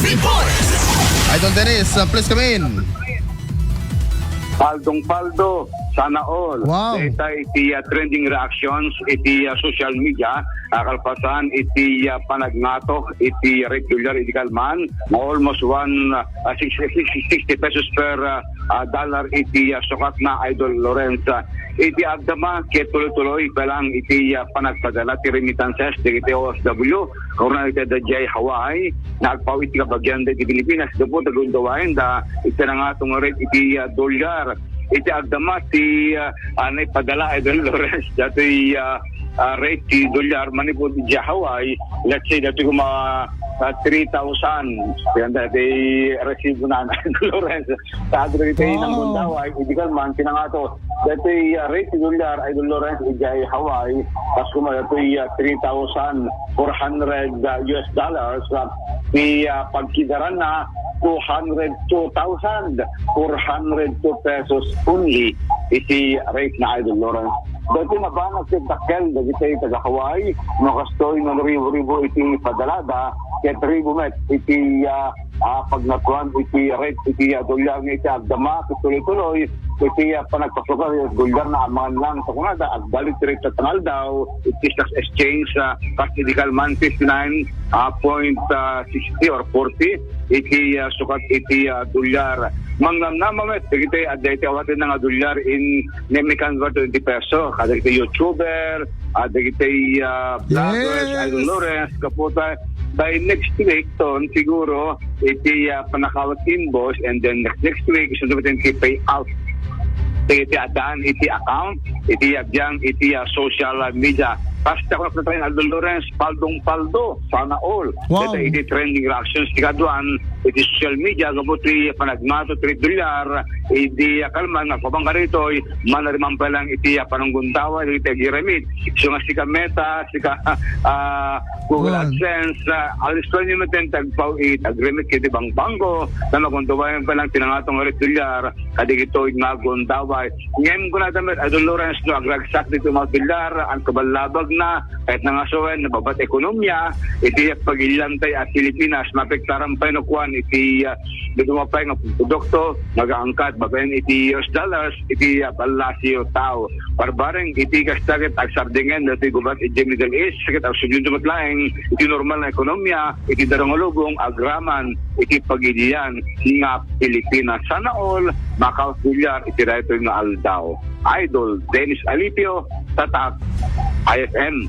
Idol Dennis, please come in. Paldong-paldo, sana all. Wow. Ita iti trending reactions, iti social media, kalpasan iti panagnatok, iti regular, iti kalman, almost 60 pesos per dollar iti sukat na Idol Lawrence. Iti agdama, kaya tuloy-tuloy palang iti panagpadala, ti remittances, iti OFW, karuna iti Dajay Hawaii, nagpawit iti kabagyan iti Pilipinas, doon po tagundawain da iti na nga itong rate iti dolyar. Iti agdama, ti anay padala Idol Lawrence, dati rate ti dolyar, manipod iti Hawaii, let's say dati kung 3,000, yan dati resibo na Idol Lawrence, sa adro iti ng bundaway, iti kalman, kinangato, dati rate ti dolyar, Idol Lawrence, iti Hawaii, pas kumaya iti 3,400 US dollars, di pagkidaran na 202,402 pesos only iti rate na Idol Lawrence. Dati na ba nagsitakkel dati taga Hawaii, nakastoy ng ribo-ribo iti padalada, kaya ribo met iti pagnatuan iti rate iti dolyar ng iti agdama, tuloy-tuloy iti panagpasukan dolyar na amangan lang sa kunada at balik rate sa tangal daw iti stock exchange kasi di kalman 59.60 or 40 iti sukat iti dolyar. Mangnamnamet iti adete awatin nga dolyar in nemikan to 20 peso kada iti YouTuber, iti vloggers, Yes. Idol Lawrence, kaputa by next week ton siguro iti panakawat inbox and then next week is iti payout iti adaan iti account iti abyang iti social media. Basta ko na Idol Lawrence, paldong-paldo, sana all. Wow. Iti trending reactions, ikaduan, iti social media, kabuti panagmato, $3, iti kalman, nagpapang karito, manariman pa lang iti panangguntawa, iti agiremit. So nga sika Meta, sika Google Wow. AdSense, alis ko nyo natin tagpaw agreement kiti bang bangko, na maguntawayan pa lang tinangatong $3, kadig ito naguntawa. Ngayon ko na damit, Idol Lawrence, no, agragsak dito mga $1, ang kabalabag na kahit nangasawan nababat ekonomiya iti pagilantay at Pilipinas mapektaran pa nukuan iti dumapay ng produkto nagaangkat babayan iti US dollars iti balasyo tao parbareng iti kastaget agsardingen dati gubat iti Middle East sakit ang sugyun dumatlaeng iti normal na ekonomiya iti darangolubong agraman iti pagilian nga Pilipinas sana all makausulyar iti rayto nga aldaw. Idol Dennis Alipio, Tatak, IFM.